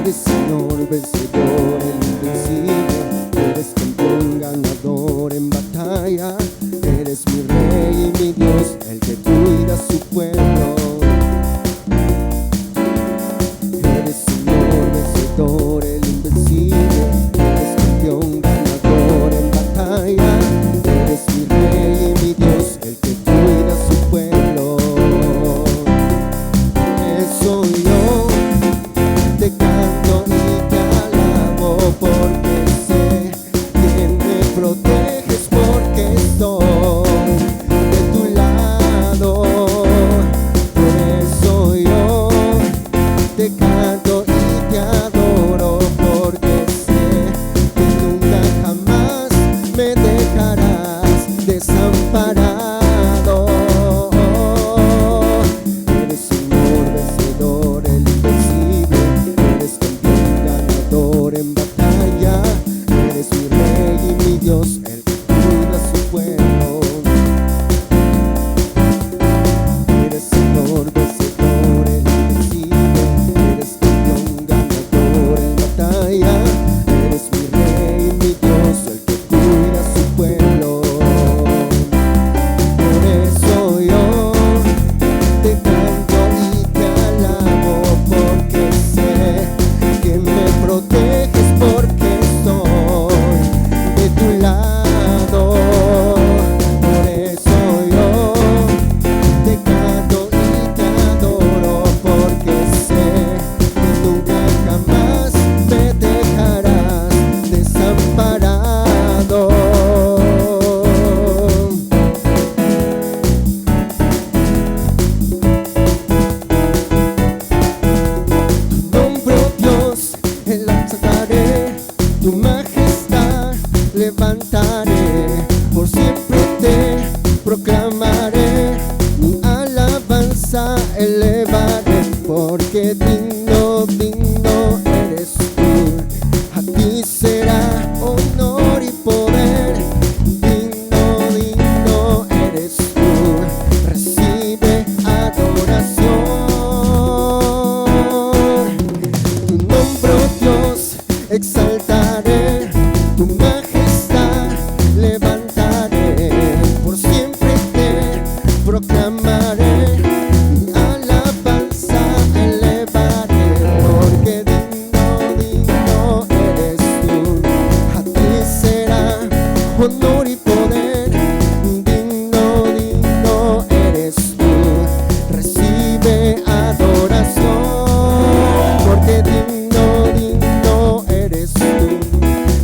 Eres Señor vencedor, el invencible. Eres campeón ganador en batalla. Eres mi Rey y mi Dios, el que cuida a su pueblo. Eres Señor vencedor, el invencible. Eres campeón ganador en batalla. Eres mi Rey y mi Dios, el que cuida a su pueblo. Soy yo, te canto y te alabo porque sé que me proteges, porque estoy de tu lado. Por eso yo te canto y te adoro porque sé que nunca jamás me dejarás desamparado. Dios, el que cuida a su pueblo. Eres Señor vencedor, el invencible. Eres campeón ganador en batalla. Eres mi Rey y mi Dios, el que cuida a su pueblo. Por eso yo te canto y te alabo porque sé que me proteges, porque estoy de tu lado. Por eso yo te canto y te adoro porque sé que nunca jamás me dejarás desamparado. Tu nombre, oh Dios, exaltaré, tu majestad levantaré, por siempre te proclamaré, mi alabanza elevaré, porque digno, digno eres tú, a ti será honor y poder, digno, digno eres tú, recibe adoración. Tu nombre, oh Dios, exaltaré, tu majestad levantaré, por siempre te proclamaré, mi alabanza elevaré, porque digno, digno eres tú, a ti será honor y poder, digno, digno eres tú, recibe adoración, porque digno, digno eres tú,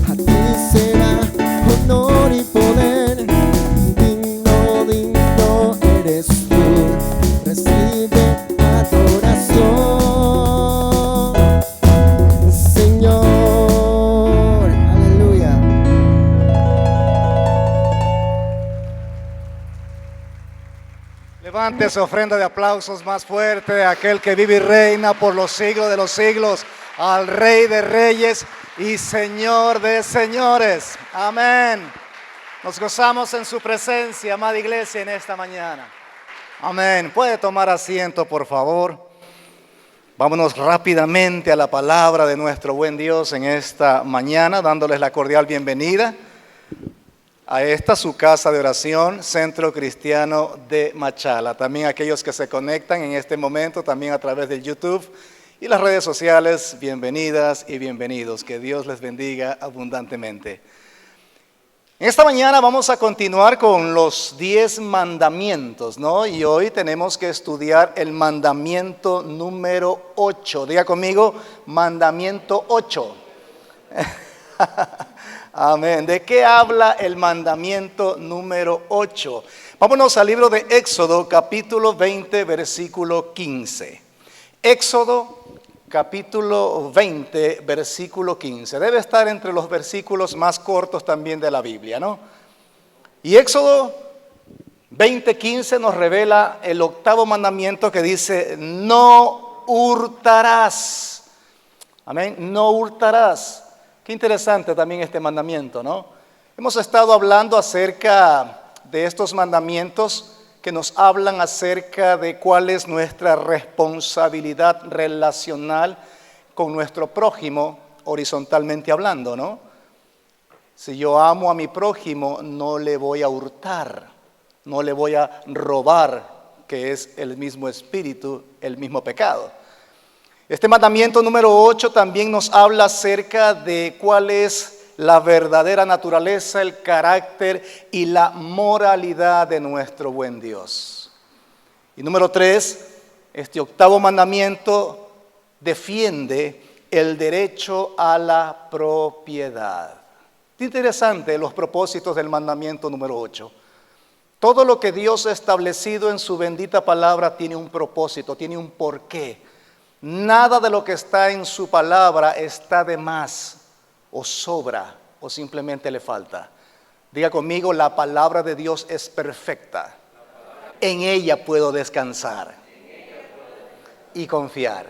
a ti será honor y poder, digno, digno eres tú, recibe adoración, Señor, aleluya. Levante su ofrenda de aplausos más fuerte a aquel que vive y reina por los siglos de los siglos, al Rey de Reyes y Señor de Señores. Amén. Nos gozamos en su presencia, amada iglesia, en esta mañana. Amén. Puede tomar asiento, por favor. Vámonos rápidamente a la palabra de nuestro buen Dios en esta mañana, dándoles la cordial bienvenida a esta su casa de oración, Centro Cristiano de Machala. También aquellos que se conectan en este momento, también a través del YouTube y las redes sociales, bienvenidas y bienvenidos. Que Dios les bendiga abundantemente. En esta mañana vamos a continuar con los 10 mandamientos, ¿no? Y hoy tenemos que estudiar el mandamiento número 8. Diga conmigo, mandamiento 8. Amén. ¿De qué habla el mandamiento número 8? Vámonos al libro de Éxodo, capítulo 20, versículo 15. Éxodo, capítulo 20, versículo 15. Debe estar entre los versículos más cortos también de la Biblia, ¿no? Y Éxodo 20:15 nos revela el octavo mandamiento que dice: no hurtarás. Amén, no hurtarás. Qué interesante también este mandamiento, ¿no? Hemos estado hablando acerca de estos mandamientos que nos hablan acerca de cuál es nuestra responsabilidad relacional con nuestro prójimo horizontalmente hablando, ¿no? Si yo amo a mi prójimo, no le voy a hurtar, no le voy a robar, que es el mismo espíritu, el mismo pecado. Este mandamiento número 8 también nos habla acerca de cuál es la verdadera naturaleza, el carácter y la moralidad de nuestro buen Dios. Y número 3, este octavo mandamiento defiende el derecho a la propiedad. Es interesante los propósitos del mandamiento número 8. Todo lo que Dios ha establecido en su bendita palabra tiene un propósito, tiene un porqué. Nada de lo que está en su palabra está de más o sobra o simplemente le falta. Diga conmigo, la palabra de Dios es perfecta. En ella puedo descansar y confiar.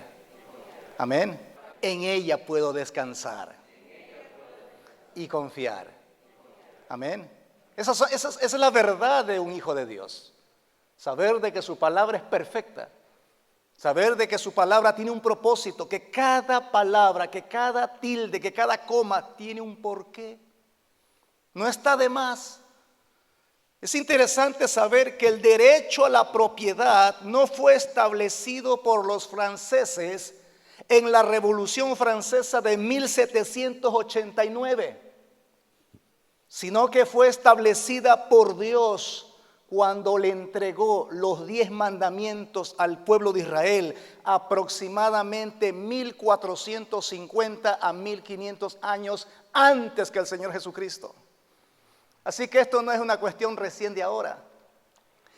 Amén. En ella puedo descansar y confiar. Amén. Esa es la verdad de un hijo de Dios. Saber de que su palabra es perfecta. Saber de que su palabra tiene un propósito, que cada palabra, que cada tilde, que cada coma tiene un porqué. No está de más. Es interesante saber que el derecho a la propiedad no fue establecido por los franceses en la Revolución Francesa de 1789, sino que fue establecida por Dios cuando le entregó los 10 mandamientos al pueblo de Israel, aproximadamente 1450 a 1500 años antes que el Señor Jesucristo. Así que esto no es una cuestión recién de ahora.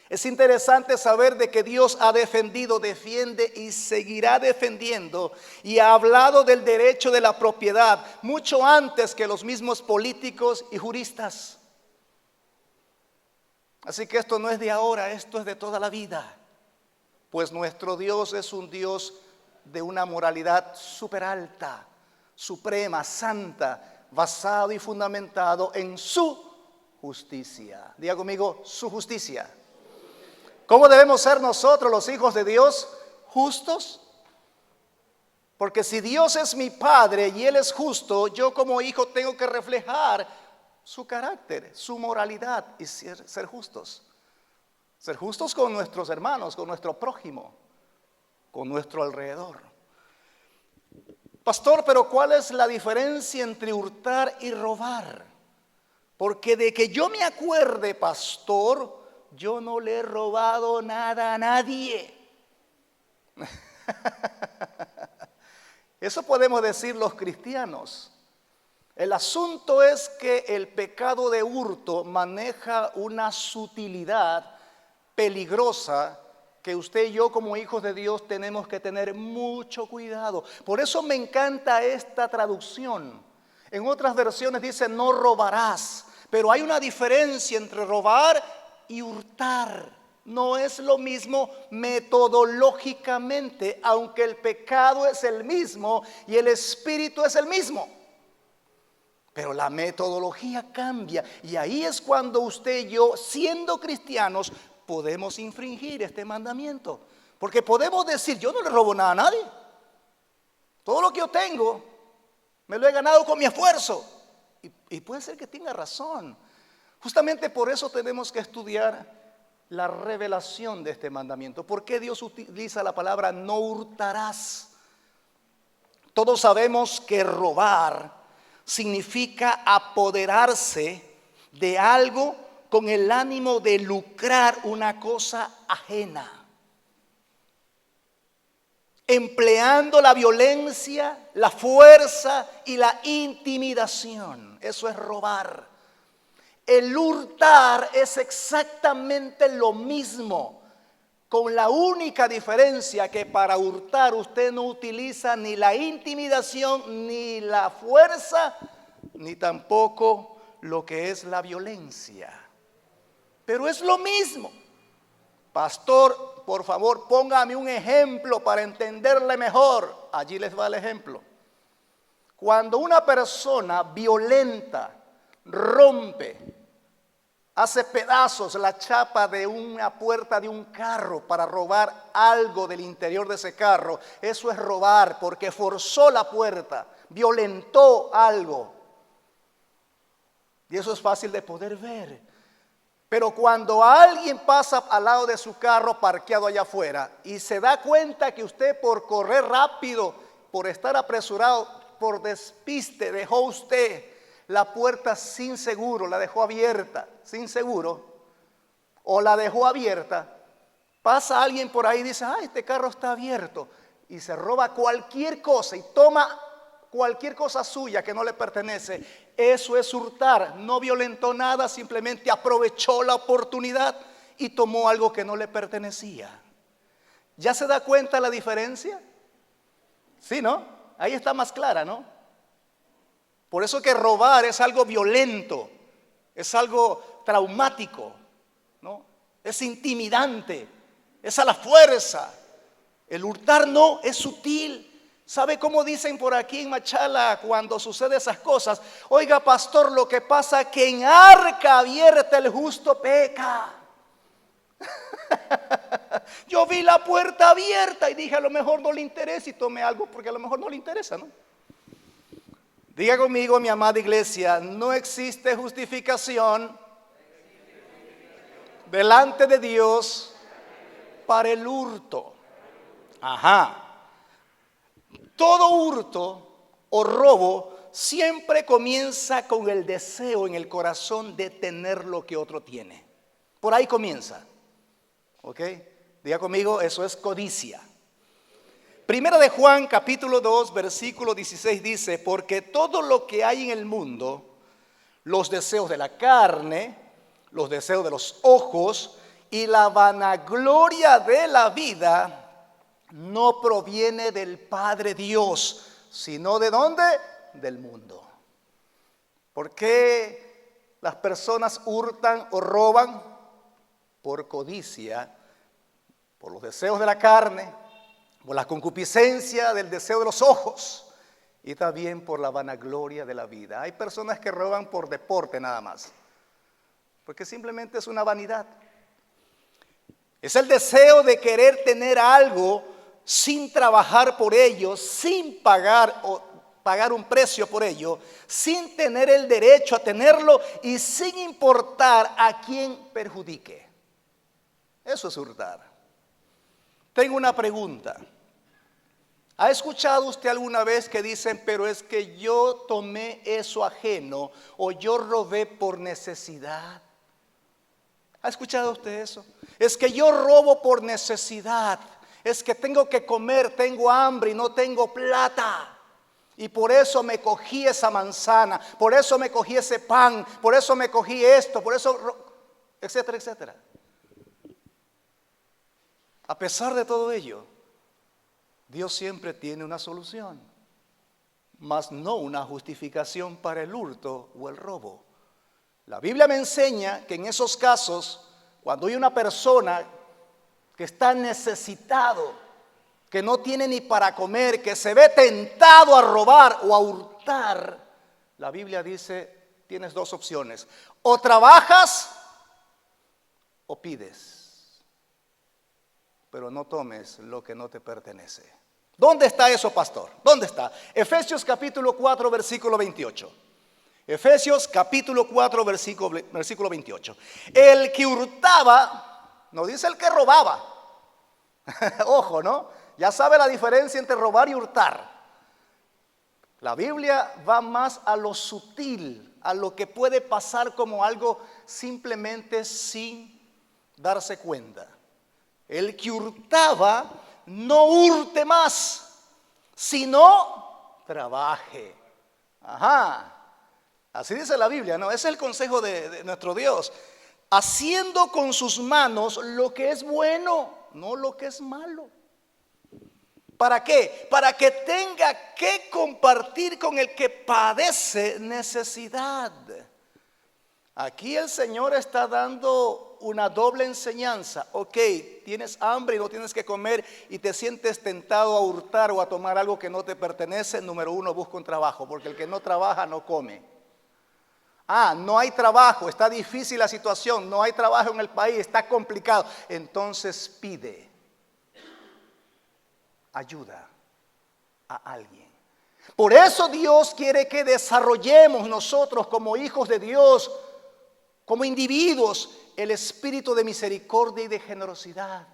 Es interesante saber de que Dios ha defendido, defiende y seguirá defendiendo y ha hablado del derecho de la propiedad mucho antes que los mismos políticos y juristas. Así que esto no es de ahora, esto es de toda la vida. Pues nuestro Dios es un Dios de una moralidad súper alta, suprema, santa, basado y fundamentado en su justicia. Diga conmigo, su justicia. ¿Cómo debemos ser nosotros los hijos de Dios? Justos. Porque si Dios es mi Padre y Él es justo, yo como hijo tengo que reflejar su carácter, su moralidad y ser justos. Ser justos con nuestros hermanos, con nuestro prójimo, con nuestro alrededor. Pastor, pero ¿cuál es la diferencia entre hurtar y robar? Porque de que yo me acuerde, pastor, yo no le he robado nada a nadie. Eso podemos decir los cristianos. El asunto es que el pecado de hurto maneja una sutilidad peligrosa que usted y yo como hijos de Dios tenemos que tener mucho cuidado. Por eso me encanta esta traducción. En otras versiones dice no robarás, pero hay una diferencia entre robar y hurtar. No es lo mismo metodológicamente, aunque el pecado es el mismo y el espíritu es el mismo. Pero la metodología cambia y ahí es cuando usted y yo, siendo cristianos, podemos infringir este mandamiento. Porque podemos decir, yo no le robo nada a nadie. Todo lo que yo tengo, me lo he ganado con mi esfuerzo. Y puede ser que tenga razón. Justamente por eso tenemos que estudiar la revelación de este mandamiento. ¿Por qué Dios utiliza la palabra no hurtarás? Todos sabemos que robar significa apoderarse de algo con el ánimo de lucrar una cosa ajena, empleando la violencia, la fuerza y la intimidación. Eso es robar. El hurtar es exactamente lo mismo, con la única diferencia que para hurtar usted no utiliza ni la intimidación, ni la fuerza, ni tampoco lo que es la violencia. Pero es lo mismo. Pastor, por favor, póngame un ejemplo para entenderle mejor. Allí les va el ejemplo. Cuando una persona violenta, rompe hace pedazos la chapa de una puerta de un carro para robar algo del interior de ese carro, eso es robar porque forzó la puerta, violentó algo. Y eso es fácil de poder ver. Pero cuando alguien pasa al lado de su carro parqueado allá afuera y se da cuenta que usted por correr rápido, por estar apresurado, por despiste, dejó usted la puerta sin seguro, la dejó abierta sin seguro, o la dejó abierta, pasa alguien por ahí y dice, este carro está abierto, y se roba cualquier cosa y toma cualquier cosa suya que no le pertenece. Eso es hurtar. No violentó nada, simplemente aprovechó la oportunidad y tomó algo que no le pertenecía. ¿Ya se da cuenta la diferencia? Sí, ¿no? Ahí está más clara, ¿no? Por eso que robar es algo violento, es algo traumático, ¿no? Es intimidante, es a la fuerza. El hurtar no, es sutil. ¿Sabe cómo dicen por aquí en Machala cuando sucede esas cosas? Oiga, pastor, lo que pasa es que en arca abierta el justo peca. Yo vi la puerta abierta y dije, a lo mejor no le interesa, y tomé algo porque a lo mejor no le interesa, ¿no? Diga conmigo, mi amada iglesia, no existe justificación delante de Dios para el hurto. Ajá. Todo hurto o robo siempre comienza con el deseo en el corazón de tener lo que otro tiene. Por ahí comienza. ¿Ok? Diga conmigo, eso es codicia. Primera de Juan, capítulo 2, versículo 16 dice, porque todo lo que hay en el mundo, los deseos de la carne, los deseos de los ojos y la vanagloria de la vida, no proviene del Padre Dios, sino ¿de dónde? Del mundo. ¿Por qué las personas hurtan o roban? Por codicia, por los deseos de la carne, por la concupiscencia del deseo de los ojos y también por la vanagloria de la vida. Hay personas que roban por deporte nada más, porque simplemente es una vanidad. Es el deseo de querer tener algo sin trabajar por ello, sin pagar un precio por ello, sin tener el derecho a tenerlo y sin importar a quién perjudique. Eso es hurtar. Tengo una pregunta. ¿Ha escuchado usted alguna vez que dicen, pero es que yo tomé eso ajeno o yo robé por necesidad? ¿Ha escuchado usted eso? Es que yo robo por necesidad. Es que tengo que comer, tengo hambre y no tengo plata. Y por eso me cogí esa manzana, por eso me cogí ese pan, por eso me cogí esto, por eso, etcétera, etcétera. A pesar de todo ello, Dios siempre tiene una solución, mas no una justificación para el hurto o el robo. La Biblia me enseña que en esos casos, cuando hay una persona que está necesitado, que no tiene ni para comer, que se ve tentado a robar o a hurtar, la Biblia dice, tienes dos opciones: o trabajas o pides, pero no tomes lo que no te pertenece. ¿Dónde está eso, pastor? ¿Dónde está? Efesios capítulo 4, versículo 28. Efesios capítulo 4, versículo 28. El que hurtaba, no dice el que robaba. Ojo, ¿no? Ya sabe la diferencia entre robar y hurtar. La Biblia va más a lo sutil, a lo que puede pasar como algo simplemente sin darse cuenta. El que hurtaba, no hurte más, sino trabaje. Ajá. Así dice la Biblia, ¿no? Ese es el consejo de nuestro Dios. Haciendo con sus manos lo que es bueno, no lo que es malo. ¿Para qué? Para que tenga que compartir con el que padece necesidad. Aquí el Señor está dando una doble enseñanza. Ok, tienes hambre y no tienes que comer y te sientes tentado a hurtar o a tomar algo que no te pertenece. Número uno, busca un trabajo, porque el que no trabaja no come. No hay trabajo, está difícil la situación, no hay trabajo en el país, está complicado. Entonces pide ayuda a alguien. Por eso Dios quiere que desarrollemos nosotros como hijos de Dios, como individuos, el espíritu de misericordia y de generosidad.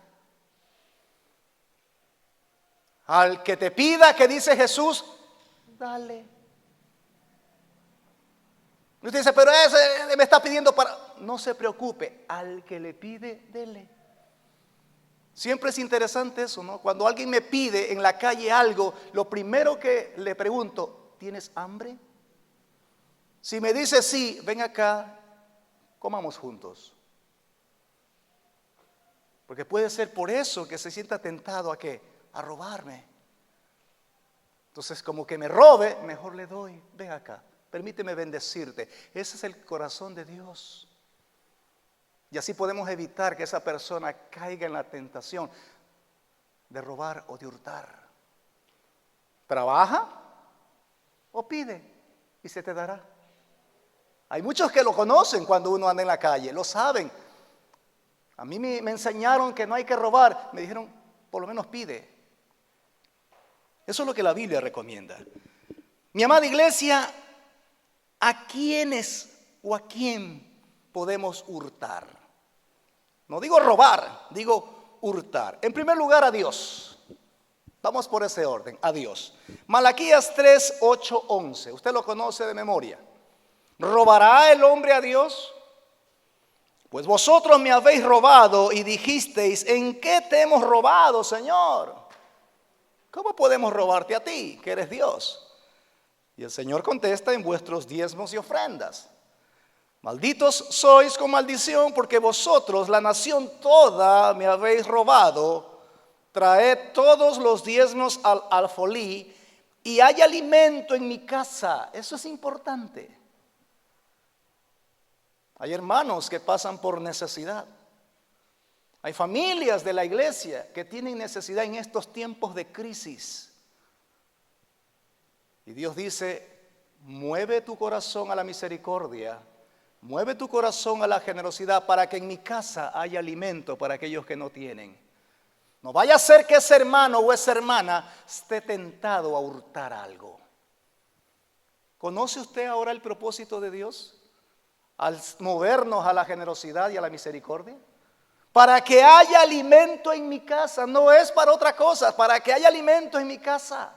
Al que te pida, que dice Jesús, dale. Y usted dice, pero ese me está pidiendo para... No se preocupe, al que le pide, dele. Siempre es interesante eso, ¿no? Cuando alguien me pide en la calle algo, lo primero que le pregunto, ¿tienes hambre? Si me dice sí, ven acá, comamos juntos. Porque puede ser por eso que se sienta tentado ¿a qué? A robarme. Entonces, como que me robe, mejor le doy, ven acá. Permíteme bendecirte. Ese es el corazón de Dios. Y así podemos evitar que esa persona caiga en la tentación de robar o de hurtar. Trabaja o pide y se te dará. Hay muchos que lo conocen cuando uno anda en la calle, lo saben. A mí me enseñaron que no hay que robar. Me dijeron, por lo menos pide. Eso es lo que la Biblia recomienda. Mi amada iglesia, ¿a quiénes o a quién podemos hurtar? No digo robar, digo hurtar. En primer lugar, a Dios. Vamos por ese orden, a Dios. Malaquías 3, 8, 11. Usted lo conoce de memoria. ¿Robará el hombre a Dios? Pues vosotros me habéis robado y dijisteis, ¿en qué te hemos robado, Señor? ¿Cómo podemos robarte a ti, que eres Dios? Y el Señor contesta, en vuestros diezmos y ofrendas. Malditos sois con maldición, porque vosotros, la nación toda, me habéis robado. Traed todos los diezmos al alfolí, y hay alimento en mi casa. Eso es importante. Hay hermanos que pasan por necesidad. Hay familias de la iglesia que tienen necesidad en estos tiempos de crisis. Y Dios dice, mueve tu corazón a la misericordia, mueve tu corazón a la generosidad para que en mi casa haya alimento para aquellos que no tienen. No vaya a ser que ese hermano o esa hermana esté tentado a hurtar algo. ¿Conoce usted ahora el propósito de Dios al movernos a la generosidad y a la misericordia? Para que haya alimento en mi casa, no es para otra cosa, para que haya alimento en mi casa.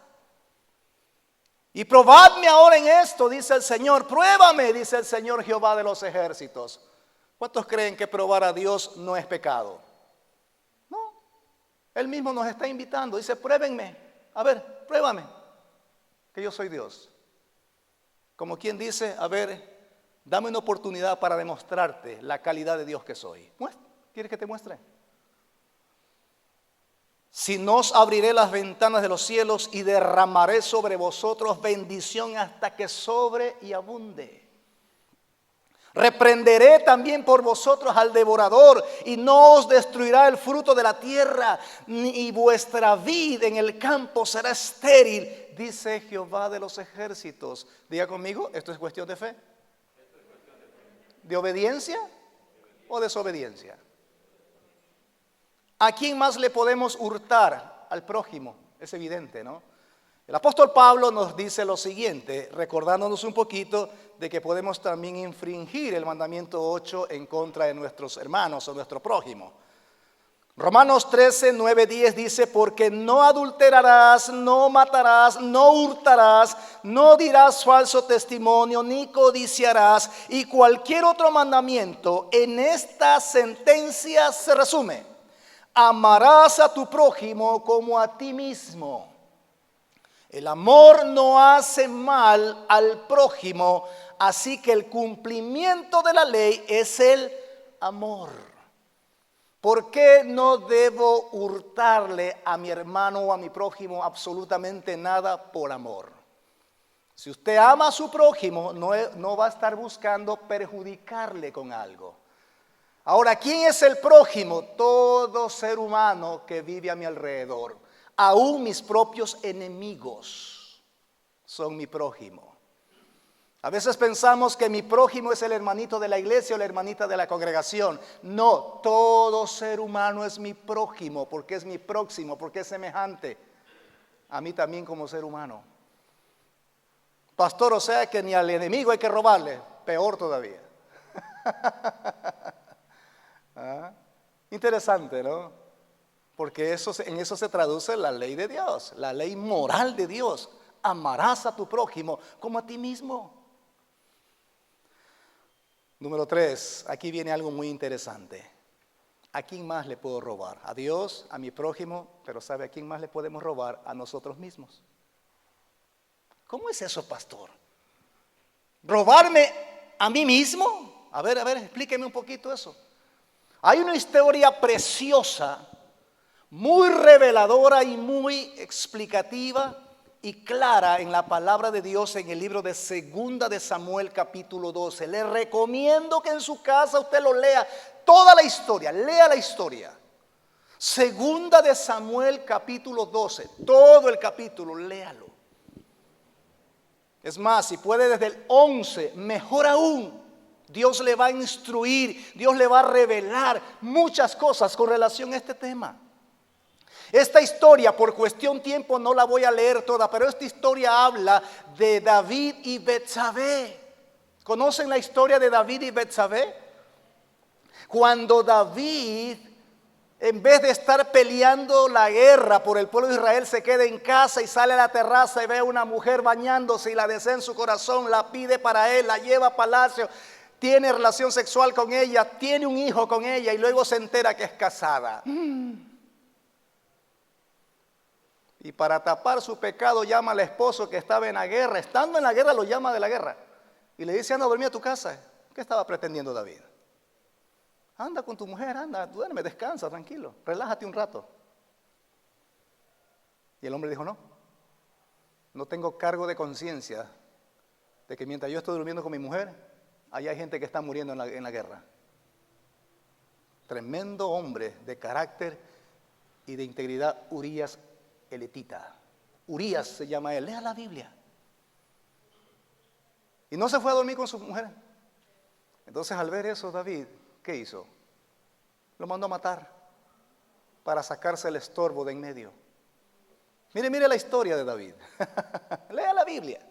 Y probadme ahora en esto, dice el Señor, pruébame, dice el Señor Jehová de los ejércitos. ¿Cuántos creen que probar a Dios no es pecado? No, Él mismo nos está invitando, dice, pruébenme, a ver, pruébame, que yo soy Dios. Como quien dice, a ver, dame una oportunidad para demostrarte la calidad de Dios que soy. ¿Quieres que te muestre? Si no os abriré las ventanas de los cielos y derramaré sobre vosotros bendición hasta que sobre y abunde. Reprenderé también por vosotros al devorador y no os destruirá el fruto de la tierra, ni vuestra vid en el campo será estéril, dice Jehová de los ejércitos. Diga conmigo, ¿esto es cuestión de fe? ¿De obediencia o desobediencia? ¿A quién más le podemos hurtar? Al prójimo, es evidente, ¿no? El apóstol Pablo nos dice lo siguiente, recordándonos un poquito de que podemos también infringir el mandamiento 8 en contra de nuestros hermanos o nuestro prójimo. Romanos 13, 9, 10 dice, porque no adulterarás, no matarás, no hurtarás, no dirás falso testimonio, ni codiciarás, y cualquier otro mandamiento en esta sentencia se resume. Amarás a tu prójimo como a ti mismo. El amor no hace mal al prójimo, así que el cumplimiento de la ley es el amor. ¿Por qué no debo hurtarle a mi hermano o a mi prójimo absolutamente nada por amor? Si usted ama a su prójimo, no va a estar buscando perjudicarle con algo. Ahora, ¿quién es el prójimo? Todo ser humano que vive a mi alrededor. Aún mis propios enemigos son mi prójimo. A veces pensamos que mi prójimo es el hermanito de la iglesia o la hermanita de la congregación. No, todo ser humano es mi prójimo, porque es mi próximo, porque es semejante a mí también como ser humano. Pastor, o sea que ni al enemigo hay que robarle, peor todavía. ¿Ah? Interesante, ¿no? Porque en eso se traduce la ley de Dios, la ley moral de Dios. Amarás a tu prójimo como a ti mismo. Número 3, aquí viene algo muy interesante. ¿A quién más le puedo robar? A Dios, a mi prójimo, pero ¿sabe a quién más le podemos robar? A nosotros mismos. ¿Cómo es eso, pastor? ¿Robarme a mí mismo? A ver, explíqueme un poquito eso. Hay una historia preciosa, muy reveladora y muy explicativa y clara en la palabra de Dios en el libro de Segunda de Samuel capítulo 12. Le recomiendo que en su casa usted lo lea, toda la historia, lea la historia. Segunda de Samuel capítulo 12, todo el capítulo, léalo. Es más, si puede desde el 11, mejor aún. Dios le va a instruir, Dios le va a revelar muchas cosas con relación a este tema. Esta historia, por cuestión de tiempo, no la voy a leer toda, pero esta historia habla de David y Betsabé. ¿Conocen la historia de David y Betsabé? Cuando David, en vez de estar peleando la guerra por el pueblo de Israel, se queda en casa y sale a la terraza y ve a una mujer bañándose y la desea en su corazón, la pide para él, la lleva a palacio, tiene relación sexual con ella, tiene un hijo con ella y luego se entera que es casada. Y para tapar su pecado llama al esposo que estaba en la guerra. Estando en la guerra lo llama de la guerra. Y le dice, anda a dormir a tu casa. ¿Qué estaba pretendiendo David? Anda con tu mujer, anda, duerme, descansa, tranquilo, relájate un rato. Y el hombre dijo, no tengo cargo de conciencia de que mientras yo estoy durmiendo con mi mujer, allá hay gente que está muriendo en la guerra. Tremendo hombre de carácter y de integridad, Urías el Etita. Urías se llama él, lea la Biblia. Y no se fue a dormir con su mujer. Entonces al ver eso David, ¿qué hizo? Lo mandó a matar para sacarse el estorbo de en medio. Mire la historia de David. Lea la Biblia.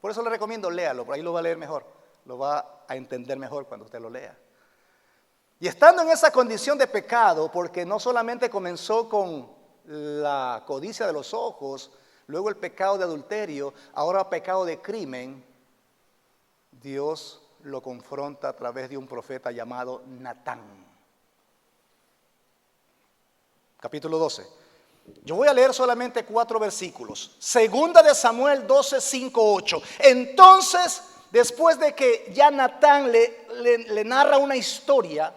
Por eso le recomiendo, léalo, por ahí lo va a leer mejor. Lo va a entender mejor cuando usted lo lea. Y estando en esa condición de pecado, porque no solamente comenzó con la codicia de los ojos, luego el pecado de adulterio, ahora pecado de crimen, Dios lo confronta a través de un profeta llamado Natán. Capítulo 12. Yo voy a leer solamente 4 versículos. Segunda de Samuel 12, 5, 8. Entonces, después de que ya Natán le narra una historia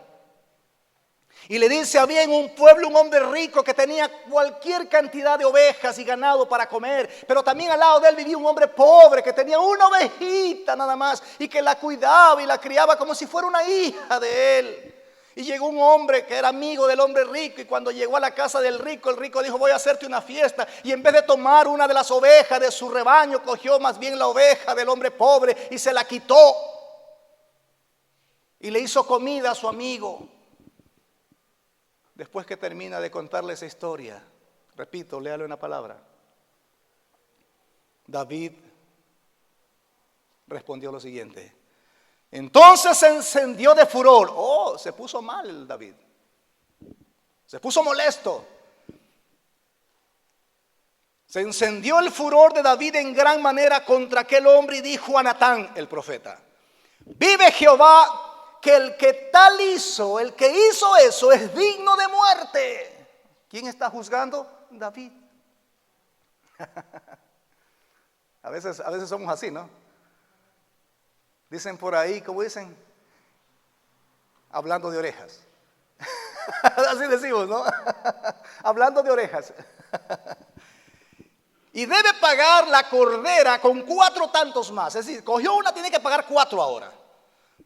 y le dice, había en un pueblo un hombre rico que tenía cualquier cantidad de ovejas y ganado para comer, pero también al lado de él vivía un hombre pobre que tenía una ovejita nada más y que la cuidaba y la criaba como si fuera una hija de él. Y llegó un hombre que era amigo del hombre rico, y cuando llegó a la casa del rico, el rico dijo, voy a hacerte una fiesta, y en vez de tomar una de las ovejas de su rebaño, cogió más bien la oveja del hombre pobre y se la quitó y le hizo comida a su amigo. Después que termina de contarle esa historia, repito, léalo en la palabra, David respondió lo siguiente. Entonces se encendió de furor. Se puso mal David. Se puso molesto. Se encendió el furor de David en gran manera contra aquel hombre y dijo a Natán, el profeta, vive Jehová, que el que tal hizo, el que hizo eso es digno de muerte. ¿Quién está juzgando? David. A veces somos así, ¿no? Dicen por ahí, ¿cómo dicen? Hablando de orejas. Así decimos, ¿no? Hablando de orejas. Y debe pagar la cordera con 4 tantos más. Es decir, cogió una, tiene que pagar 4 ahora.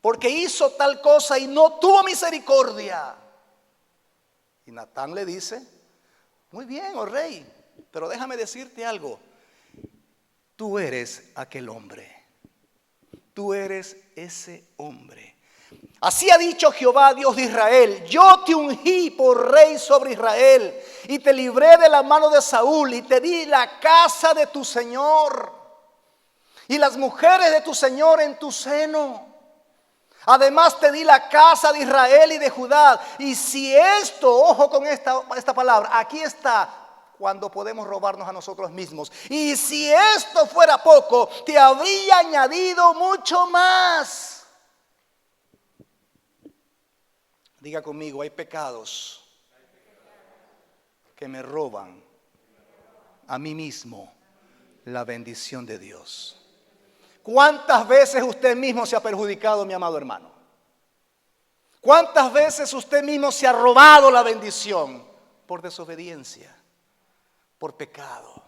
Porque hizo tal cosa y no tuvo misericordia. Y Natán le dice, muy bien, oh rey, pero déjame decirte algo. Tú eres aquel hombre. Tú eres ese hombre. Así ha dicho Jehová, Dios de Israel: yo te ungí por rey sobre Israel y te libré de la mano de Saúl y te di la casa de tu Señor y las mujeres de tu Señor en tu seno. Además te di la casa de Israel y de Judá. Y si esto, ojo con esta palabra, aquí está cuando podemos robarnos a nosotros mismos. Y si esto fuera poco, te habría añadido mucho más. Diga conmigo: hay pecados que me roban a mí mismo la bendición de Dios. ¿Cuántas veces usted mismo se ha perjudicado, mi amado hermano? ¿Cuántas veces usted mismo se ha robado la bendición? Por desobediencia, por pecado.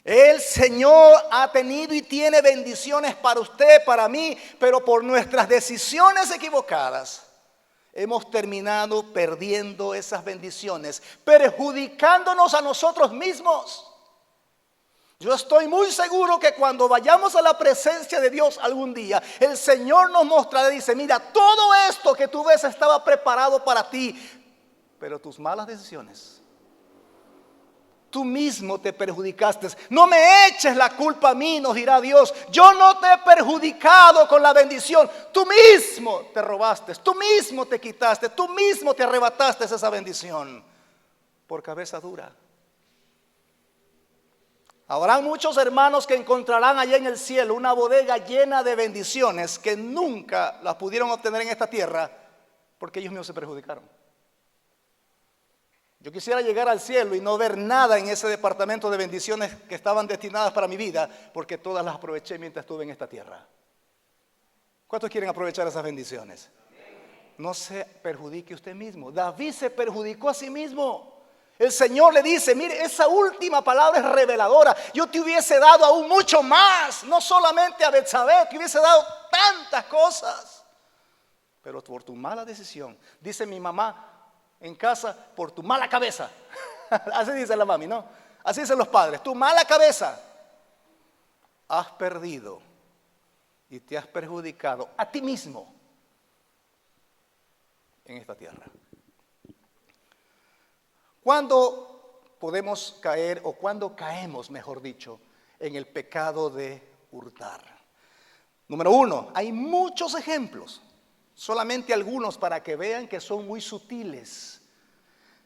El Señor ha tenido y tiene bendiciones para usted, para mí, pero por nuestras decisiones equivocadas hemos terminado perdiendo esas bendiciones, perjudicándonos a nosotros mismos. Yo estoy muy seguro que cuando vayamos a la presencia de Dios algún día, el Señor nos mostrará y dice: mira, todo esto que tú ves estaba preparado para ti, pero tus malas decisiones, tú mismo te perjudicaste. No me eches la culpa a mí, nos dirá Dios. Yo no te he perjudicado con la bendición. Tú mismo te robaste, tú mismo te quitaste, tú mismo te arrebataste esa bendición por cabeza dura. Habrán muchos hermanos que encontrarán allá en el cielo una bodega llena de bendiciones que nunca las pudieron obtener en esta tierra porque ellos mismos se perjudicaron. Yo quisiera llegar al cielo y no ver nada en ese departamento de bendiciones que estaban destinadas para mi vida, porque todas las aproveché mientras estuve en esta tierra. ¿Cuántos quieren aprovechar esas bendiciones? No se perjudique usted mismo. David se perjudicó a sí mismo. El Señor le dice: mire, esa última palabra es reveladora. Yo te hubiese dado aún mucho más, no solamente a Betsabé, te hubiese dado tantas cosas, pero por tu mala decisión, dice mi mamá en casa, por tu mala cabeza. Así dice la mami, ¿no? Así dicen los padres: tu mala cabeza, has perdido y te has perjudicado a ti mismo en esta tierra. ¿Cuándo podemos caer, o cuándo caemos, mejor dicho, en el pecado de hurtar? Número uno, hay muchos ejemplos, solamente algunos para que vean que son muy sutiles.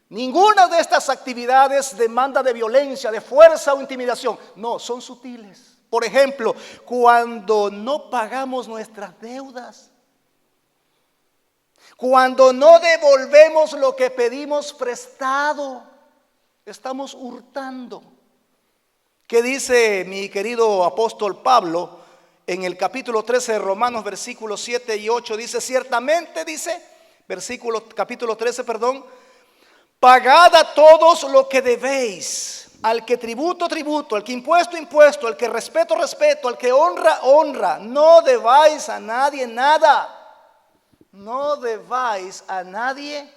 Ninguna de estas actividades demanda de violencia, de fuerza o intimidación. No, son sutiles. Por ejemplo, cuando no pagamos nuestras deudas, cuando no devolvemos lo que pedimos prestado, estamos hurtando. ¿Qué dice mi querido apóstol Pablo en el capítulo 13 de Romanos, versículos 7 y 8? Dice: ciertamente, dice, capítulo 13, pagad a todos lo que debéis, al que tributo, tributo, al que impuesto, impuesto, al que respeto, respeto, al que honra, honra. No debáis a nadie nada. No debáis a nadie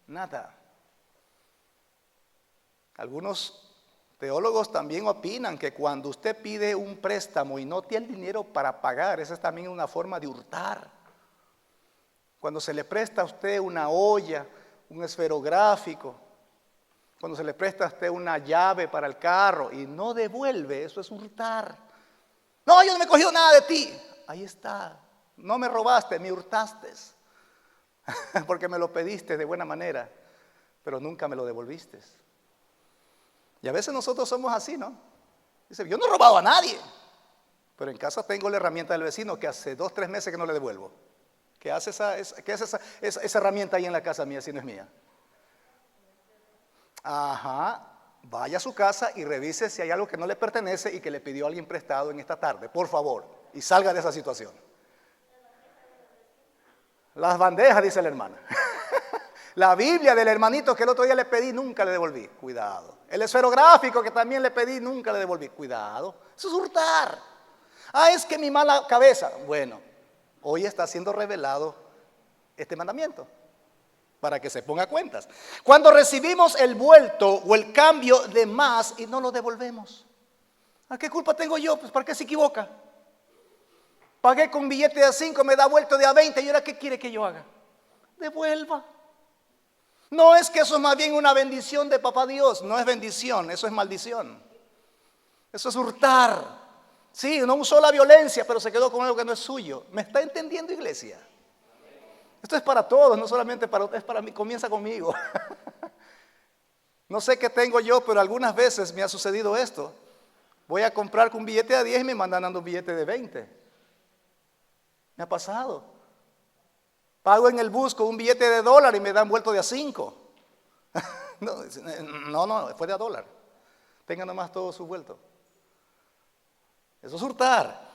nada. Algunos teólogos también opinan que cuando usted pide un préstamo y no tiene el dinero para pagar, esa es también una forma de hurtar. Cuando se le presta a usted una olla, un esferográfico, cuando se le presta a usted una llave para el carro y no devuelve, eso es hurtar. No, yo no me he cogido nada de ti. Ahí está. No me robaste, me hurtaste. Porque me lo pediste de buena manera, pero nunca me lo devolviste. Y a veces nosotros somos así, ¿no? Dice: yo no he robado a nadie, pero en casa tengo la herramienta del vecino que hace 2, 3 meses que no le devuelvo. ¿Qué hace esa herramienta ahí en la casa mía si no es mía? Ajá, vaya a su casa y revise si hay algo que no le pertenece y que le pidió a alguien prestado en esta tarde, por favor, y salga de esa situación. Las bandejas, dice la hermana. La Biblia del hermanito que el otro día le pedí, nunca le devolví. Cuidado. El esferográfico que también le pedí, nunca le devolví. Cuidado. Eso es hurtar. Es que mi mala cabeza. Bueno, hoy está siendo revelado este mandamiento para que se ponga cuentas. Cuando recibimos el vuelto o el cambio de más y no lo devolvemos, ¿a qué culpa tengo yo? Pues ¿para qué se equivoca? Pagué con billete de a 5, me da vuelto de a 20. ¿Y ahora qué quiere que yo haga? Devuelva. No es que eso es más bien una bendición de papá Dios. No es bendición, eso es maldición. Eso es hurtar. Sí, no usó la violencia, pero se quedó con algo que no es suyo. ¿Me está entendiendo, iglesia? Esto es para todos, no solamente es para mí, comienza conmigo. No sé qué tengo yo, pero algunas veces me ha sucedido esto. Voy a comprar con un billete de 10 y me mandan dando un billete de 20. Me ha pasado. Pago en el bus con un billete de $1 y me dan vuelto de a 5. No, fue de a $1. Tengan nomás todo su vuelto. Eso es hurtar.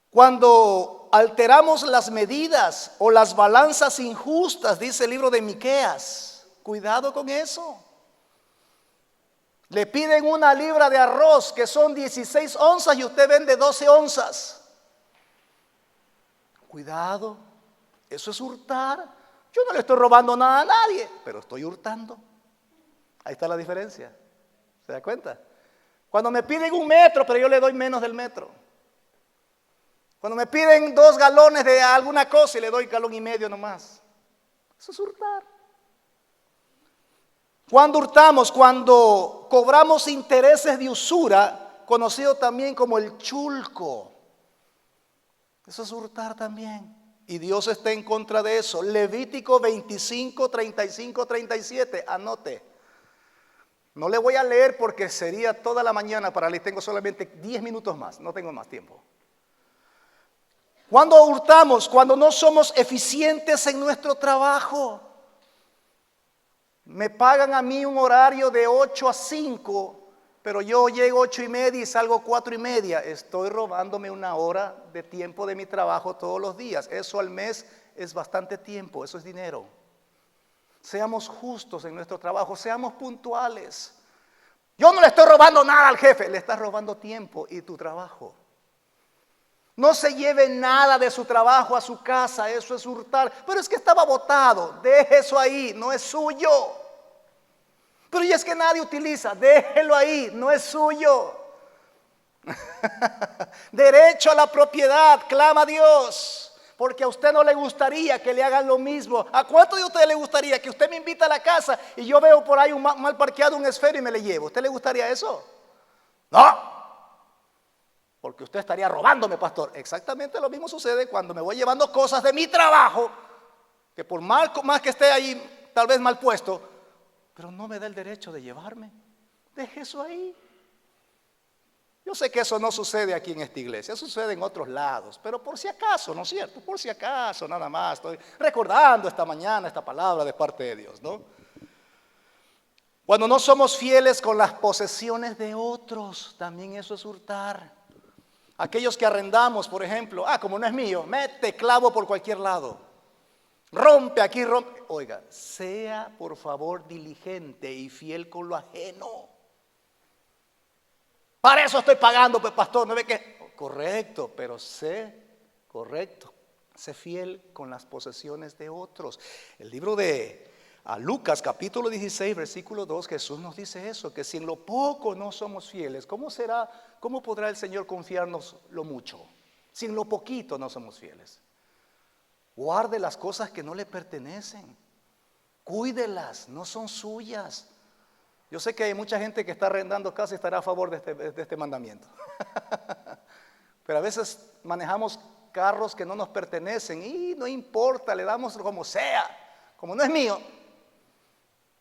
Cuando alteramos las medidas o las balanzas injustas, dice el libro de Miqueas, cuidado con eso. Le piden una libra de arroz que son 16 onzas y usted vende 12 onzas. Cuidado, eso es hurtar. Yo no le estoy robando nada a nadie, pero estoy hurtando. Ahí está la diferencia. ¿Se da cuenta? Cuando me piden 1 metro, pero yo le doy menos del metro. Cuando me piden 2 galones de alguna cosa y le doy 1,5 galones nomás. Eso es hurtar. Cuando hurtamos, cuando cobramos intereses de usura, conocido también como el chulco. Eso es hurtar también. Y Dios está en contra de eso. Levítico 25, 35, 37. Anote. No le voy a leer porque sería toda la mañana para leer. Tengo solamente 10 minutos más. No tengo más tiempo. Cuando hurtamos, cuando no somos eficientes en nuestro trabajo. Me pagan a mí un horario de 8 a 5, pero yo llego 8:30 y salgo 4:30. Estoy robándome 1 hora de tiempo de mi trabajo todos los días. Eso al mes es bastante tiempo, eso es dinero. Seamos justos en nuestro trabajo, seamos puntuales. Yo no le estoy robando nada al jefe, le estás robando tiempo y tu trabajo. No se lleve nada de su trabajo a su casa, eso es hurtar. Pero es que estaba botado, deje eso ahí, no es suyo. Pero y es que nadie utiliza, déjelo ahí, no es suyo. Derecho a la propiedad, clama a Dios, porque a usted no le gustaría que le hagan lo mismo. ¿A cuánto de ustedes le gustaría que usted me invita a la casa y yo veo por ahí un mal parqueado, un esfero y me le llevo? ¿A usted le gustaría eso? No. Porque usted estaría robándome, pastor. Exactamente lo mismo sucede cuando me voy llevando cosas de mi trabajo, que por más que esté ahí, tal vez mal puesto, pero no me da el derecho de llevarme. Deje eso ahí. Yo sé que eso no sucede aquí en esta iglesia, sucede en otros lados, pero por si acaso, ¿no es cierto? Por si acaso, nada más. Estoy recordando esta mañana esta palabra de parte de Dios, ¿no? Cuando no somos fieles con las posesiones de otros, también eso es hurtar. Aquellos que arrendamos, por ejemplo, como no es mío, mete clavo por cualquier lado. Rompe aquí, rompe. Oiga, sea por favor diligente y fiel con lo ajeno. Para eso estoy pagando, pues pastor, ¿no ve que? Correcto, pero sé fiel con las posesiones de otros. El libro de Lucas capítulo 16 versículo 2, Jesús nos dice eso, que si en lo poco no somos fieles, ¿cómo podrá el Señor confiarnos lo mucho? Si en lo poquito no somos fieles. Guarde las cosas que no le pertenecen, cuídelas, no son suyas. Yo sé que hay mucha gente que está arrendando casa y estará a favor de este mandamiento. Pero a veces manejamos carros que no nos pertenecen y no importa, le damos como sea, como no es mío.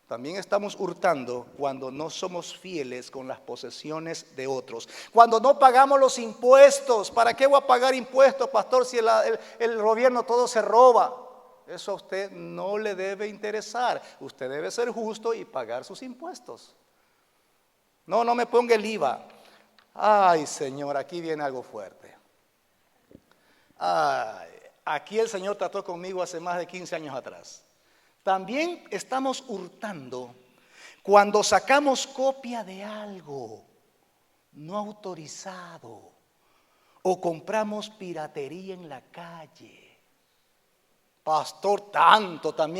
También estamos hurtando cuando no somos fieles con las posesiones de otros. Cuando no pagamos los impuestos. ¿Para qué voy a pagar impuestos, pastor, si el gobierno todo se roba? Eso a usted no le debe interesar. Usted debe ser justo y pagar sus impuestos. No me ponga el IVA. Ay, Señor, aquí viene algo fuerte. Aquí el Señor trató conmigo hace más de 15 años atrás. También estamos hurtando cuando sacamos copia de algo no autorizado o compramos piratería en la calle. Pastor,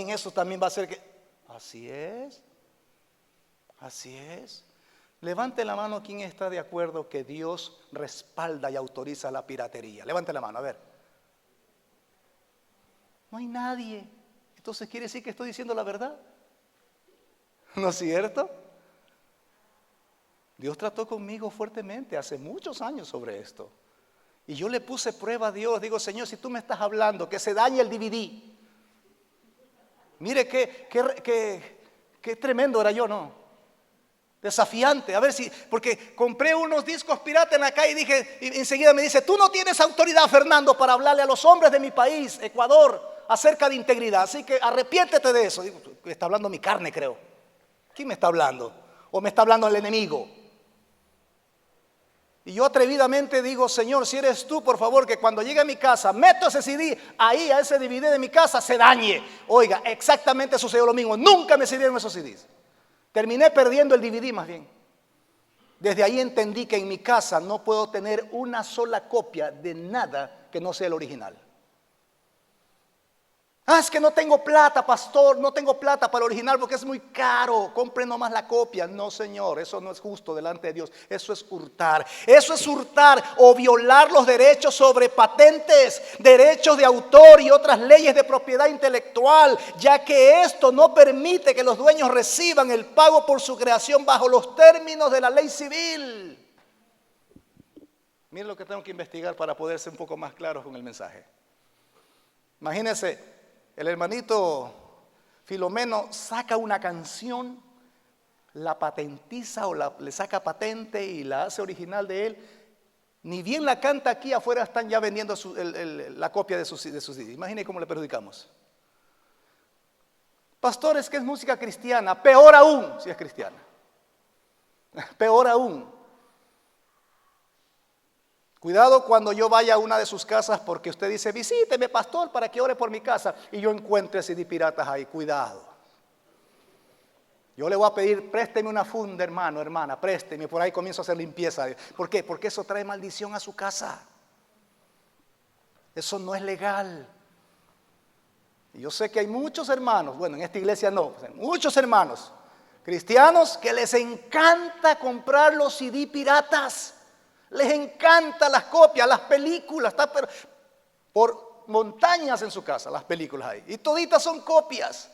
eso también va a ser que... Así es. Levante la mano quien está de acuerdo que Dios respalda y autoriza la piratería. Levante la mano, a ver. No hay nadie. Entonces quiere decir que estoy diciendo la verdad. ¿No es cierto? Dios trató conmigo fuertemente hace muchos años sobre esto. Y yo le puse prueba a Dios. Digo, Señor, si tú me estás hablando que se dañe el DVD. Mire qué tremendo era yo, ¿no? Desafiante, a ver si, porque compré unos discos pirata en la calle y dije, y enseguida me dice, tú no tienes autoridad, Fernando, para hablarle a los hombres de mi país, Ecuador, acerca de integridad, así que arrepiéntete de eso. Digo, está hablando mi carne, creo. ¿Quién me está hablando? ¿O me está hablando el enemigo? Y yo atrevidamente digo, Señor, si eres tú, por favor, que cuando llegue a mi casa, meto ese CD ahí, a ese DVD de mi casa, se dañe. Oiga, exactamente sucedió lo mismo, nunca me sirvieron esos CDs. Terminé perdiendo el DVD más bien. Desde ahí entendí que en mi casa no puedo tener una sola copia de nada que no sea el original. Es que no tengo plata, pastor, no tengo plata para el original porque es muy caro. Compre nomás la copia. No, Señor, eso no es justo delante de Dios. Eso es hurtar. Eso es hurtar o violar los derechos sobre patentes, derechos de autor y otras leyes de propiedad intelectual, ya que esto no permite que los dueños reciban el pago por su creación bajo los términos de la ley civil. Miren lo que tengo que investigar para poder ser un poco más claro con el mensaje. Imagínense. El hermanito Filomeno saca una canción, la patentiza o le saca patente y la hace original de él. Ni bien la canta aquí, afuera están ya vendiendo la copia de sus CD. Imagine cómo le perjudicamos. Pastor, es que es música cristiana. Peor aún si es cristiana. Peor aún. Cuidado cuando yo vaya a una de sus casas porque usted dice, visíteme, pastor, para que ore por mi casa, y yo encuentre CD piratas ahí. Cuidado. Yo le voy a pedir, présteme una funda, hermano, hermana, présteme, por ahí comienzo a hacer limpieza. ¿Por qué? Porque eso trae maldición a su casa. Eso no es legal. Y yo sé que hay muchos hermanos, bueno, en esta iglesia no, muchos hermanos cristianos que les encanta comprar los CD piratas. Les encantan las copias, las películas, está por montañas en su casa las películas ahí. Y toditas son copias.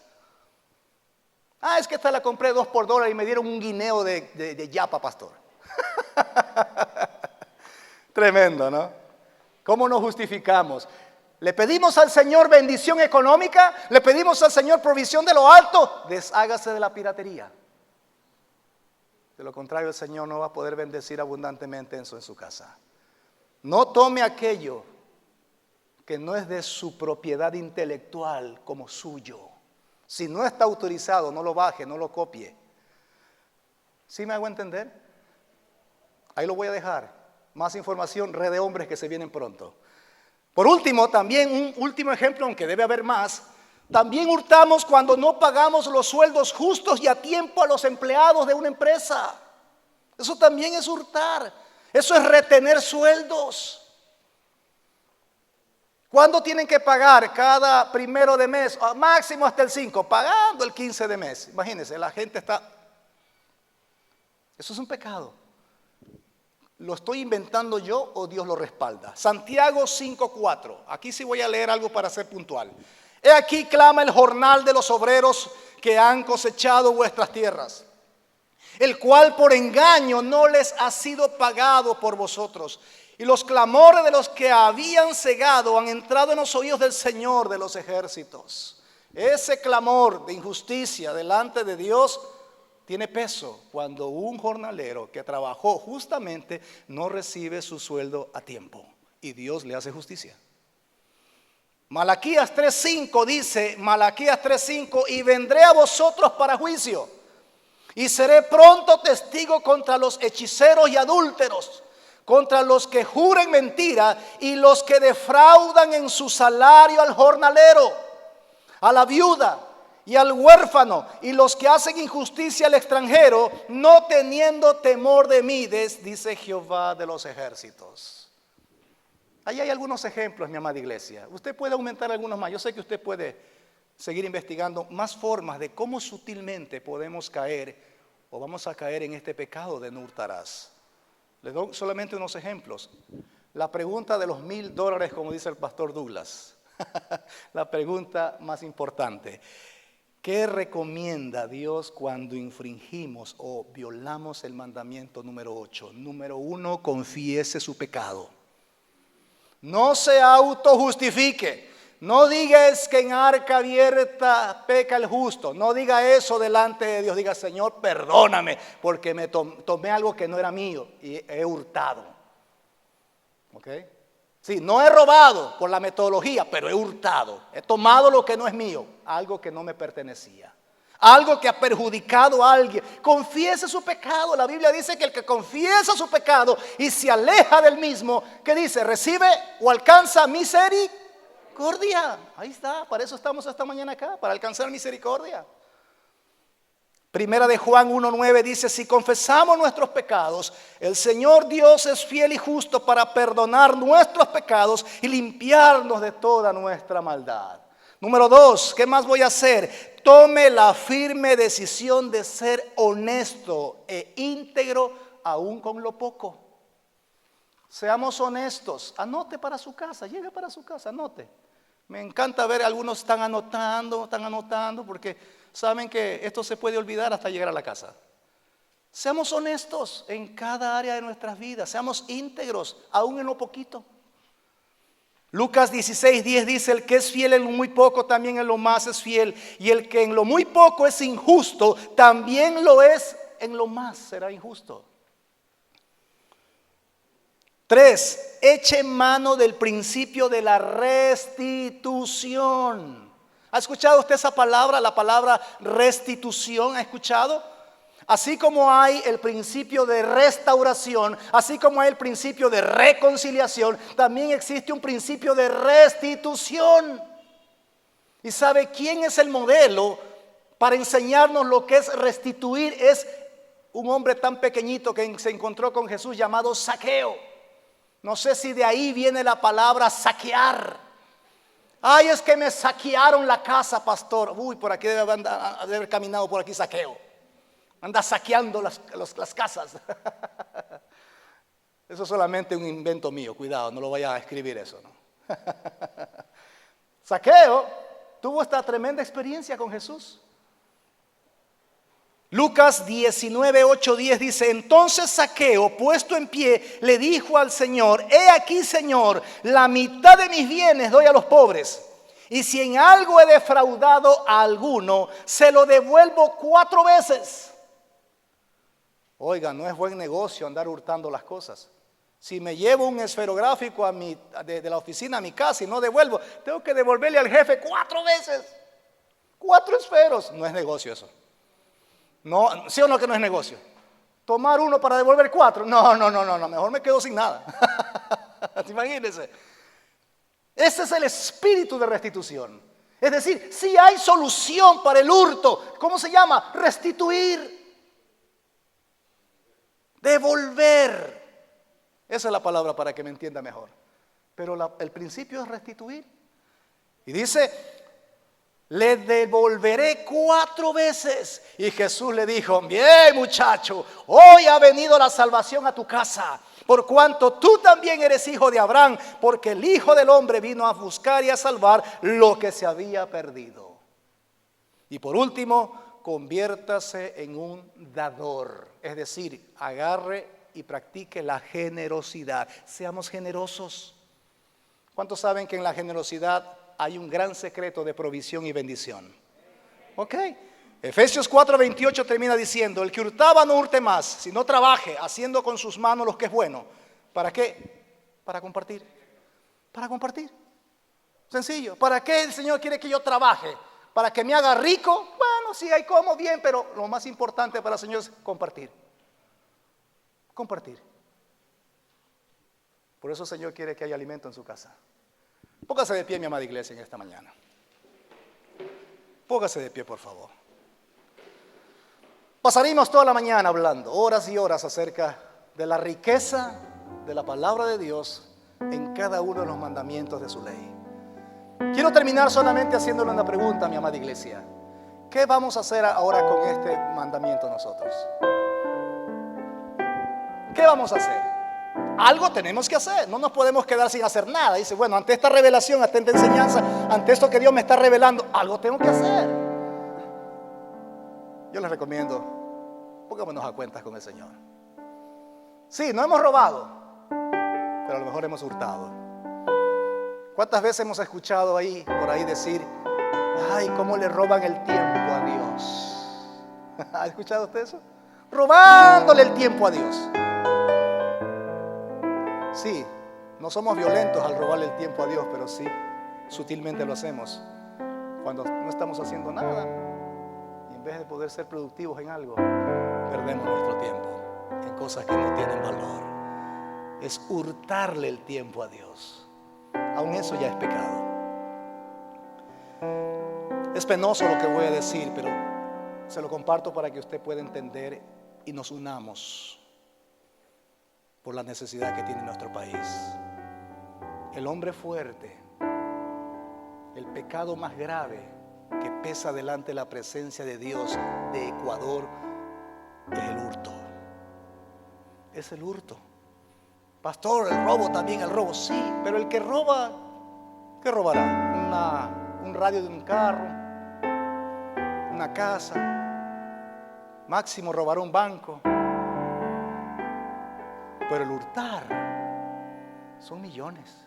Es que esta la compré $2 por $1 y me dieron un guineo de yapa, pastor. Tremendo, ¿no? ¿Cómo nos justificamos? Le pedimos al Señor bendición económica, le pedimos al Señor provisión de lo alto, deshágase de la piratería. De lo contrario, el Señor no va a poder bendecir abundantemente en su casa. No tome aquello que no es de su propiedad intelectual como suyo. Si no está autorizado, no lo baje, no lo copie. ¿Sí me hago entender? Ahí lo voy a dejar. Más información, red de hombres que se vienen pronto. Por último, también un último ejemplo, aunque debe haber más. También hurtamos cuando no pagamos los sueldos justos y a tiempo a los empleados de una empresa. Eso también es hurtar. Eso es retener sueldos. ¿Cuándo tienen que pagar? Cada 1 de mes, máximo hasta el 5, pagando el 15 de mes. Imagínense, la gente está... Eso es un pecado. ¿Lo estoy inventando yo o Dios lo respalda? Santiago 5:4. Aquí sí voy a leer algo para ser puntual. He aquí clama el jornal de los obreros que han cosechado vuestras tierras, el cual por engaño no les ha sido pagado por vosotros. Y los clamores de los que habían cegado han entrado en los oídos del Señor de los ejércitos. Ese clamor de injusticia delante de Dios tiene peso cuando un jornalero que trabajó justamente no recibe su sueldo a tiempo y Dios le hace justicia. Malaquías 3:5 dice, Malaquías 3:5, y vendré a vosotros para juicio, y seré pronto testigo contra los hechiceros y adúlteros, contra los que juren mentira y los que defraudan en su salario al jornalero, a la viuda y al huérfano, y los que hacen injusticia al extranjero, no teniendo temor de mí, dice Jehová de los ejércitos. Ahí hay algunos ejemplos, mi amada iglesia. Usted puede aumentar algunos más. Yo sé que usted puede seguir investigando más formas de cómo sutilmente podemos caer o vamos a caer en este pecado de no hurtarás. Les doy solamente unos ejemplos. La pregunta de los $1,000, como dice el pastor Douglas. La pregunta más importante. ¿Qué recomienda Dios cuando infringimos o violamos el mandamiento número 8? Número 1, confiese su pecado. No se autojustifique. No digas que en arca abierta peca el justo. No diga eso delante de Dios. Diga, Señor, perdóname porque me tomé algo que no era mío y he hurtado. ¿Ok? Sí, no he robado por la metodología, pero he hurtado. He tomado lo que no es mío, algo que no me pertenecía. Algo que ha perjudicado a alguien. Confiese su pecado. La Biblia dice que el que confiesa su pecado y se aleja del mismo, ¿qué dice? Recibe o alcanza misericordia. Ahí está, para eso estamos esta mañana acá, para alcanzar misericordia. Primera de Juan 1:9 dice, si confesamos nuestros pecados, el Señor Dios es fiel y justo para perdonar nuestros pecados y limpiarnos de toda nuestra maldad. Número 2, ¿qué más voy a hacer? Tome la firme decisión de ser honesto e íntegro aún con lo poco. Seamos honestos. Anote para su casa, llegue para su casa, anote. Me encanta ver algunos están anotando porque saben que esto se puede olvidar hasta llegar a la casa. Seamos honestos en cada área de nuestras vidas, seamos íntegros aún en lo poquito. Lucas 16:10 dice, el que es fiel en lo muy poco, también en lo más es fiel. Y el que en lo muy poco es injusto, también lo es en lo más, será injusto. 3, eche mano del principio de la restitución. ¿Ha escuchado usted esa palabra, la palabra restitución? ¿Ha escuchado? Así como hay el principio de restauración, así como hay el principio de reconciliación, también existe un principio de restitución. ¿Y sabe quién es el modelo para enseñarnos lo que es restituir? Es un hombre tan pequeñito que se encontró con Jesús llamado Zaqueo. No sé si de ahí viene la palabra saquear. Ay, es que me saquearon la casa, pastor. Uy, por aquí debe haber caminado por aquí Zaqueo. Anda saqueando las casas. Eso es solamente un invento mío. Cuidado, no lo vaya a escribir eso, ¿no? Zaqueo tuvo esta tremenda experiencia con Jesús. Lucas 19:8-10 dice, entonces Zaqueo, puesto en pie, le dijo al Señor, he aquí, Señor, la mitad de mis bienes doy a los pobres. Y si en algo he defraudado a alguno, se lo devuelvo 4 veces. Oiga, no es buen negocio andar hurtando las cosas. Si me llevo un esferográfico de la oficina a mi casa y no devuelvo, tengo que devolverle al jefe 4 veces. 4 esferos. No es negocio eso. No, ¿sí o no que no es negocio? Tomar uno para devolver 4. No, mejor me quedo sin nada. Imagínense. Ese es el espíritu de restitución. Es decir, si hay solución para el hurto, ¿cómo se llama? Restituir. Devolver. Esa es la palabra para que me entienda mejor. Pero el principio es restituir. Y dice, le devolveré 4 veces. Y Jesús le dijo, bien muchacho, hoy ha venido la salvación a tu casa, por cuanto tú también eres hijo de Abraham, porque el Hijo del Hombre vino a buscar y a salvar lo que se había perdido. Y por último, conviértase en un dador, es decir, agarre y practique la generosidad. Seamos generosos. ¿Cuántos saben que en la generosidad hay un gran secreto de provisión y bendición? Ok. Efesios 4:28 termina diciendo, el que hurtaba no hurte más, sino trabaje haciendo con sus manos lo que es bueno. ¿Para qué? Para compartir. Para compartir. Sencillo. ¿Para qué el Señor quiere que yo trabaje? ¿Para que me haga rico? Bueno, sí, hay como bien, pero lo más importante para el Señor es compartir. Compartir. Por eso el Señor quiere que haya alimento en su casa. Póngase de pie, mi amada iglesia, en esta mañana. Póngase de pie, por favor. Pasaríamos toda la mañana hablando, horas y horas, acerca de la riqueza de la palabra de Dios en cada uno de los mandamientos de su ley. Quiero terminar solamente haciéndole una pregunta, mi amada iglesia. ¿Qué vamos a hacer ahora con este mandamiento nosotros? ¿Qué vamos a hacer? Algo tenemos que hacer, no nos podemos quedar sin hacer nada. Dice, bueno, ante esta revelación, ante esta enseñanza, ante esto que Dios me está revelando, algo tengo que hacer. Yo les recomiendo, pongámonos a cuentas con el Señor. Sí, no hemos robado, pero a lo mejor hemos hurtado. ¿Cuántas veces hemos escuchado por ahí decir, ay, cómo le roban el tiempo a Dios? ¿Ha escuchado usted eso? Robándole el tiempo a Dios. Sí, no somos violentos al robarle el tiempo a Dios, pero sí, sutilmente lo hacemos cuando no estamos haciendo nada y en vez de poder ser productivos en algo, perdemos nuestro tiempo en cosas que no tienen valor. Es hurtarle el tiempo a Dios. Aún eso ya es pecado. Es penoso lo que voy a decir, pero se lo comparto para que usted pueda entender y nos unamos por la necesidad que tiene nuestro país. El hombre fuerte, el pecado más grave que pesa delante de la presencia de Dios de Ecuador es el hurto. Es el hurto. Pastor, el robo también, el robo, sí, pero el que roba, ¿qué robará? Un radio de un carro, una casa, máximo robará un banco. Pero el hurtar son millones.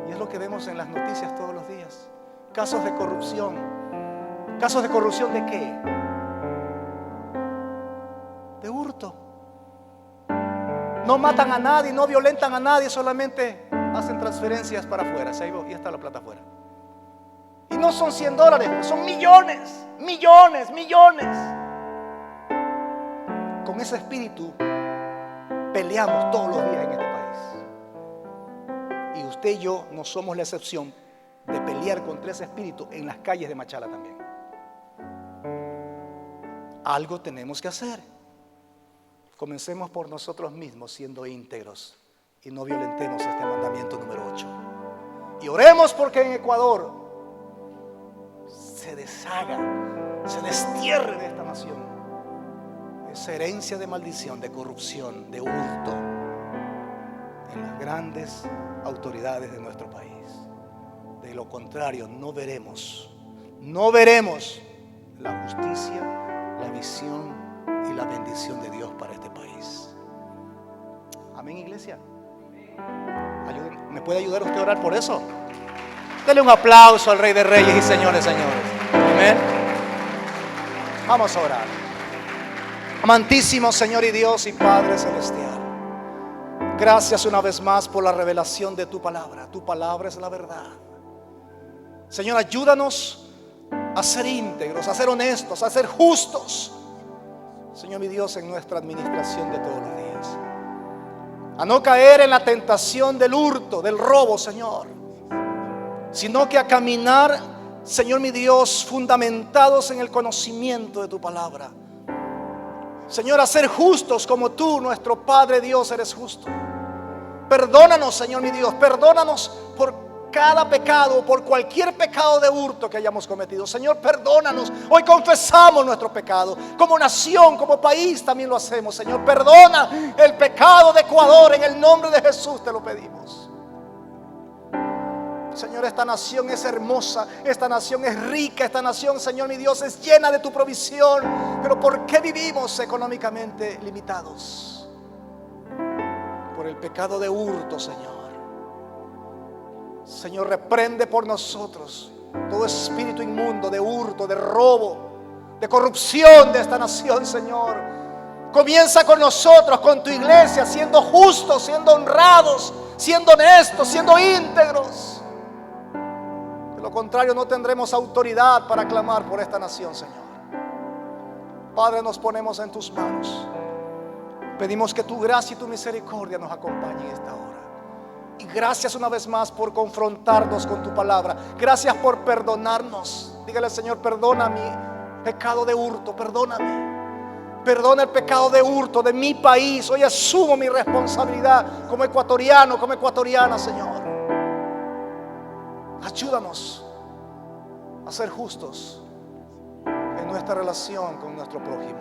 Y es lo que vemos en las noticias todos los días. Casos de corrupción. ¿Casos de corrupción de qué? De hurto. No matan a nadie, no violentan a nadie, solamente hacen transferencias para afuera. Y está la plata afuera. Y no son $100, son millones, millones, millones. Con ese espíritu peleamos todos los días en este país. Y usted y yo no somos la excepción de pelear contra ese espíritu en las calles de Machala también. Algo tenemos que hacer. Comencemos por nosotros mismos siendo íntegros y no violentemos este mandamiento número 8. Y oremos porque en Ecuador se deshaga, se destierre de esta nación esa herencia de maldición, de corrupción, de hurto en las grandes autoridades de nuestro país. De lo contrario, no veremos la justicia, la visión y la bendición de Dios para este país. Amén, iglesia. ¿Me puede ayudar usted a orar por eso? Dele un aplauso al Rey de Reyes y Señores, señores. Amén. Vamos a orar. Amantísimo Señor y Dios y Padre Celestial, gracias una vez más por la revelación de tu palabra. Tu palabra es la verdad. Señor, ayúdanos a ser íntegros, a ser honestos, a ser justos, Señor mi Dios, en nuestra administración de todos los días. A no caer en la tentación del hurto, del robo, Señor, sino que a caminar, Señor mi Dios, fundamentados en el conocimiento de tu palabra. Señor, a ser justos como tú, nuestro Padre Dios, eres justo. Perdónanos, Señor mi Dios, perdónanos por cada pecado, por cualquier pecado de hurto que hayamos cometido. Señor, perdónanos. Hoy confesamos nuestro pecado. Como nación, como país también lo hacemos. Señor, perdona el pecado de Ecuador. En el nombre de Jesús te lo pedimos. Señor, esta nación es hermosa, esta nación es rica, esta nación, Señor mi Dios, es llena de tu provisión. Pero ¿por qué vivimos económicamente limitados? Por el pecado de hurto, Señor. Señor, reprende por nosotros todo espíritu inmundo de hurto, de robo, de corrupción de esta nación, Señor. Comienza con nosotros, con tu iglesia, siendo justos, siendo honrados, siendo honestos, siendo íntegros. De lo contrario, no tendremos autoridad para clamar por esta nación, Señor. Padre, nos ponemos en tus manos. Pedimos que tu gracia y tu misericordia nos acompañen en esta hora. Y gracias una vez más por confrontarnos con tu palabra. Gracias por perdonarnos. Dígale, Señor, perdona mi pecado de hurto, perdóname. Perdona el pecado de hurto de mi país. Hoy asumo mi responsabilidad como ecuatoriano, como ecuatoriana, Señor. Ayúdanos a ser justos, nuestra relación con nuestro prójimo.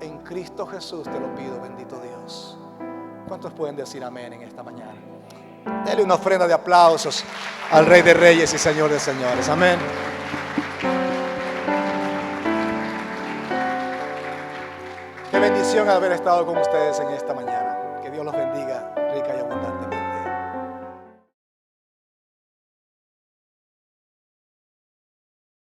En Cristo Jesús te lo pido, bendito Dios. ¿Cuántos pueden decir amén en esta mañana? Dele una ofrenda de aplausos al Rey de Reyes y Señor de Señores. Amén. Qué bendición haber estado con ustedes en esta mañana. Que Dios los bendiga rica y abundantemente.